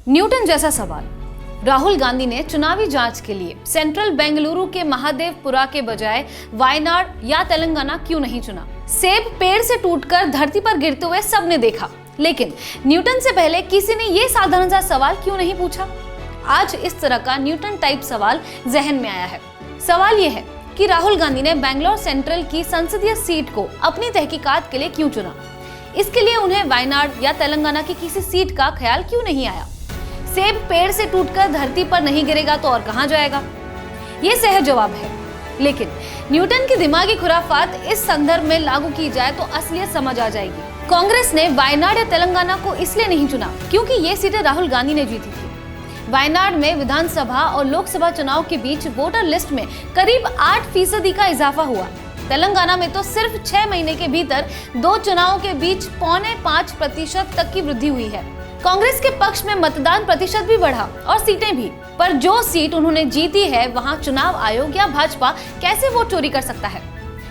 Newton जैसा सवाल। राहुल गांधी ने चुनावी जांच के लिए सेंट्रल बेंगलुरु के महादेवपुरा के बजाय वायनाड या तेलंगाना क्यों नहीं चुना? सेब पेड़ से टूटकर धरती पर गिरते हुए सबने देखा, लेकिन न्यूटन से पहले किसी ने ये साधारण सा सवाल क्यों नहीं पूछा? आज इस तरह का न्यूटन टाइप सवाल जहन में आया है। सवाल ये है कि राहुल गांधी ने बेंगलोर सेंट्रल की संसदीय सीट को अपनी तहकीकात के लिए क्यों चुना? इसके लिए उन्हें वायनाड या तेलंगाना की किसी सीट का ख्याल क्यों नहीं आया? सेब पेड़ से टूटकर धरती पर नहीं गिरेगा तो और कहां जाएगा? ये सहज जवाब है, लेकिन न्यूटन की दिमागी खुराफात इस संदर्भ में लागू की जाए तो असलियत समझ आ जाएगी। कांग्रेस ने वायनाड या तेलंगाना को इसलिए नहीं चुना क्योंकि ये सीटें राहुल गांधी ने जीती थी। वायनाड में विधानसभा और लोकसभा चुनाव के बीच वोटर लिस्ट में करीब 8% का इजाफा हुआ। तेलंगाना में तो सिर्फ 6 महीने के भीतर 2 चुनावों के बीच 4.5% तक की वृद्धि हुई है। कांग्रेस के पक्ष में मतदान प्रतिशत भी बढ़ा और सीटें भी, पर जो सीट उन्होंने जीती है वहां चुनाव आयोग या भाजपा कैसे वोट चोरी कर सकता है?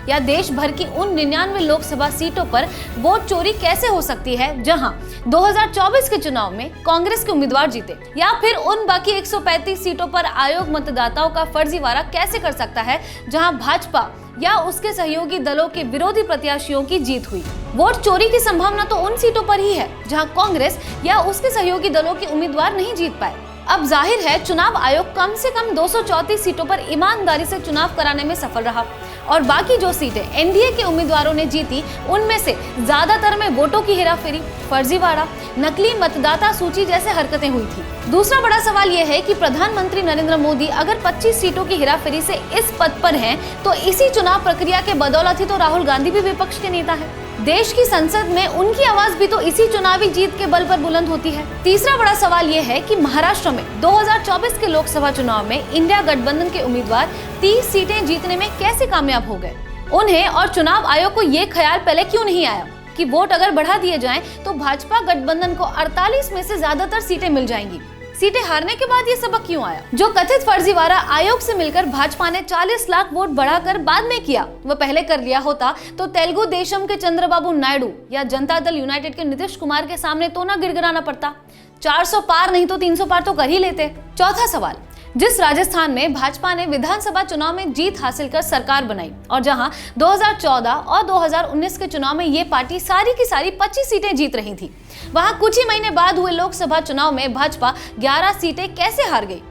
या देश भर की उन 99 लोकसभा सीटों पर वोट चोरी कैसे हो सकती है जहां 2024 के चुनाव में कांग्रेस के उम्मीदवार जीते? या फिर उन बाकी 135 सीटों पर आयोग मतदाताओं का फर्जीवाड़ा कैसे कर सकता है जहां भाजपा या उसके सहयोगी दलों के विरोधी प्रत्याशियों की जीत हुई? वोट चोरी की संभावना तो उन सीटों पर ही है जहां कांग्रेस या उसके सहयोगी दलों के उम्मीदवार नहीं जीत पाए। अब जाहिर है चुनाव आयोग कम से कम 234 सीटों पर ईमानदारी से चुनाव कराने में सफल रहा और बाकी जो सीटें एनडीए के उम्मीदवारों ने जीती उनमें से ज्यादातर में वोटों की हेराफेरी, फर्जीवाड़ा, नकली मतदाता सूची जैसे हरकतें हुई थी। दूसरा बड़ा सवाल यह है कि प्रधानमंत्री नरेंद्र मोदी अगर 25 सीटों की हेराफेरी से इस पद पर हैं, तो इसी चुनाव प्रक्रिया के बदौलत ही तो राहुल गांधी भी विपक्ष के नेता है। देश की संसद में उनकी आवाज भी तो इसी चुनावी जीत के बल पर बुलंद होती है। तीसरा बड़ा सवाल यह है कि महाराष्ट्र में 2024 के लोकसभा चुनाव में इंडिया गठबंधन के उम्मीदवार 30 सीटें जीतने में कैसे कामयाब हो गए? उन्हें और चुनाव आयोग को ये ख्याल पहले क्यों नहीं आया कि वोट अगर बढ़ा दिए जाएं तो भाजपा गठबंधन को 48 में से ज्यादातर सीटें मिल जाएंगी? सीटें हारने के बाद ये सबक क्यों आया? जो कथित फर्जीवाड़ा आयोग से मिलकर भाजपा ने 40 लाख वोट बढ़ाकर बाद में किया, वह पहले कर लिया होता तो तेलुगु देशम के चंद्रबाबू नायडू या जनता दल यूनाइटेड के नीतीश कुमार के सामने तो ना गिड़गिड़ाना पड़ता। 400 पार नहीं तो 300 पार तो कर ही लेते। चौथा सवाल, जिस राजस्थान में भाजपा ने विधानसभा चुनाव में जीत हासिल कर सरकार बनाई और जहां 2014 और 2019 के चुनाव में ये पार्टी सारी की सारी 25 सीटें जीत रही थी, वहां कुछ ही महीने बाद हुए लोकसभा चुनाव में भाजपा 11 सीटें कैसे हार गई?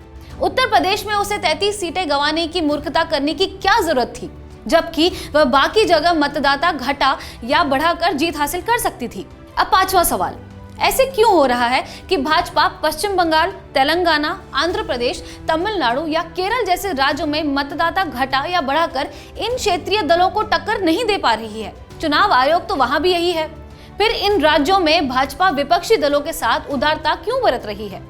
उत्तर प्रदेश में उसे 33 सीटें गंवाने की मूर्खता करने की क्या जरूरत थी, जबकि वह बाकी जगह मतदाता घटा या बढ़ाकर जीत हासिल कर सकती थी? अब पांचवा सवाल, ऐसे क्यों हो रहा है कि भाजपा पश्चिम बंगाल, तेलंगाना, आंध्र प्रदेश, तमिलनाडु या केरल जैसे राज्यों में मतदाता घटा या बढ़ाकर इन क्षेत्रीय दलों को टक्कर नहीं दे पा रही है? चुनाव आयोग तो वहां भी यही है। फिर इन राज्यों में भाजपा विपक्षी दलों के साथ उदारता क्यों बरत रही है?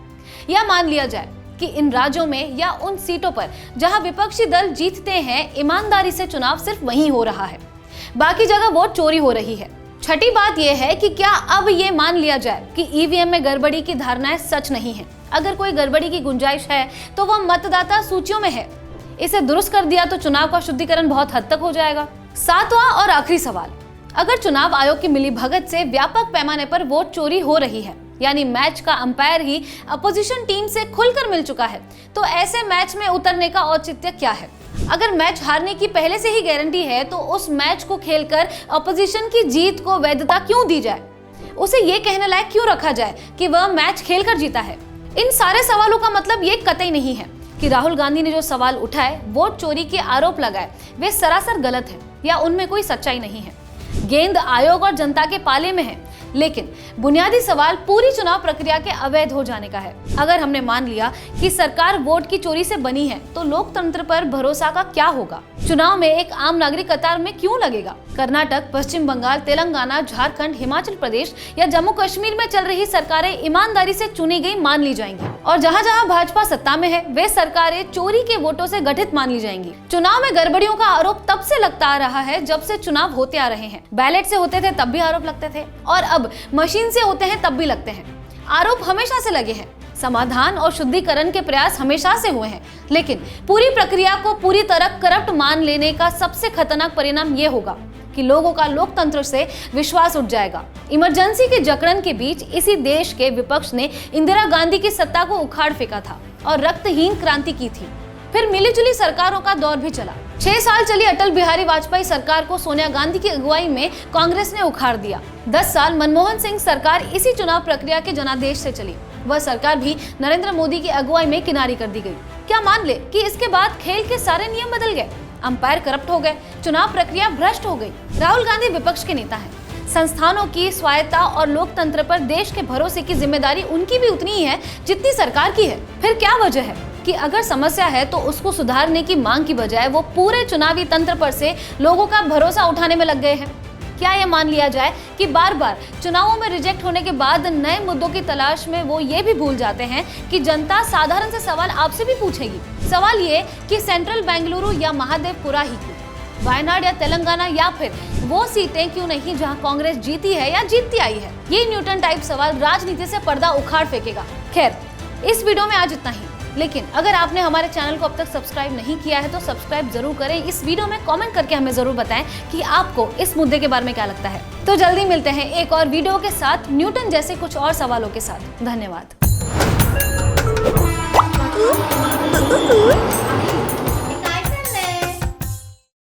या मान लिया जाए कि इन राज्यों में या उन सीटों पर जहां विपक्षी दल जीतते हैं, ईमानदारी से चुनाव सिर्फ वहीं हो रहा है, बाकी जगह वोट चोरी हो रही है। छठी बात यह है कि क्या अब ये मान लिया जाए कि ईवीएम में गड़बड़ी की धारणाएं सच नहीं है? अगर कोई गड़बड़ी की गुंजाइश है तो वह मतदाता सूचियों में है। इसे दुरुस्त कर दिया तो चुनाव का शुद्धिकरण बहुत हद तक हो जाएगा। सातवां और आखिरी सवाल, अगर चुनाव आयोग की मिलीभगत से व्यापक पैमाने पर वोट चोरी हो रही है, यानी मैच का अंपायर ही अपोजिशन टीम से खुलकर मिल चुका है, तो ऐसे मैच में उतरने का औचित्य क्या है? अगर मैच हारने की पहले से ही गारंटी है तो उस मैच को खेलकर अपोजिशन की जीत को वैधता क्यों दी जाए? उसे ये कहने लायक क्यों रखा जाए कि वह मैच खेलकर जीता है? इन सारे सवालों का मतलब ये कतई नहीं है कि राहुल गांधी ने जो सवाल उठाए, वोट चोरी के आरोप लगाए, वे सरासर गलत है या उनमें कोई सच्चाई नहीं है। गेंद आयोग और जनता के पाले में है, लेकिन बुनियादी सवाल पूरी चुनाव प्रक्रिया के अवैध हो जाने का है। अगर हमने मान लिया कि सरकार वोट की चोरी से बनी है, तो लोकतंत्र पर भरोसा का क्या होगा? चुनाव में एक आम नागरिक कतार में क्यों लगेगा? कर्नाटक, पश्चिम बंगाल, तेलंगाना, झारखंड, हिमाचल प्रदेश या जम्मू कश्मीर में चल रही सरकारें ईमानदारी से चुनी गई मान ली जाएंगी और जहां जहां भाजपा सत्ता में है, वे सरकारें चोरी के वोटों से गठित मान ली जाएंगी। चुनाव में गड़बड़ियों का आरोप तब से लगता आ रहा है जब से चुनाव होते आ रहे हैं। बैलेट से होते थे तब भी आरोप लगते थे और अब मशीन से होते हैं तब भी लगते हैं। आरोप हमेशा से लगे हैं, समाधान और शुद्धिकरण के प्रयास हमेशा से हुए हैं, लेकिन पूरी प्रक्रिया को पूरी तरह करप्ट मान लेने का सबसे खतरनाक परिणाम ये होगा कि लोगों का लोकतंत्र से विश्वास उठ जाएगा। इमरजेंसी के जकड़न के बीच इसी देश के विपक्ष ने इंदिरा गांधी की सत्ता को उखाड़ फेंका था और रक्तहीन क्रांति की थी। फिर मिलीजुली सरकारों का दौर भी चला। 6 साल चली अटल बिहारी वाजपेयी सरकार को सोनिया गांधी की अगुवाई में कांग्रेस ने उखाड़ दिया। 10 साल मनमोहन सिंह सरकार इसी चुनाव प्रक्रिया के जनादेश से चली। वह सरकार भी नरेंद्र मोदी की अगुवाई में किनारी कर दी गई। क्या मान ले कि इसके बाद खेल के सारे नियम बदल गए, अंपायर करप्ट हो गए, चुनाव प्रक्रिया भ्रष्ट हो गई। राहुल गांधी विपक्ष के नेता हैं। संस्थानों की स्वायत्ता और लोकतंत्र पर देश के भरोसे की जिम्मेदारी उनकी भी उतनी ही है जितनी सरकार की है। फिर क्या वजह है कि अगर समस्या है तो उसको सुधारने की मांग की बजाय वो पूरे चुनावी तंत्र पर से लोगों का भरोसा उठाने में लग गए हैं? क्या ये मान लिया जाए कि बार बार चुनावों में रिजेक्ट होने के बाद नए मुद्दों की तलाश में वो ये भी भूल जाते हैं कि जनता साधारण से सवाल आपसे भी पूछेगी। सवाल ये कि सेंट्रल बेंगलुरु या महादेवपुरा ही क्यों, वायनाड या तेलंगाना, या फिर वो सीटें क्यों नहीं जहां कांग्रेस जीती है या जीतती आई है? ये न्यूटन टाइप सवाल राजनीति से पर्दा उखाड़ फेंकेगा। खैर, इस वीडियो में आज इतना ही, लेकिन अगर आपने हमारे चैनल को अब तक सब्सक्राइब नहीं किया है तो सब्सक्राइब जरूर करें। इस वीडियो में कमेंट करके हमें जरूर बताएं कि आपको इस मुद्दे के बारे में क्या लगता है। तो जल्दी मिलते हैं एक और वीडियो के साथ, न्यूटन जैसे कुछ और सवालों के साथ। धन्यवाद।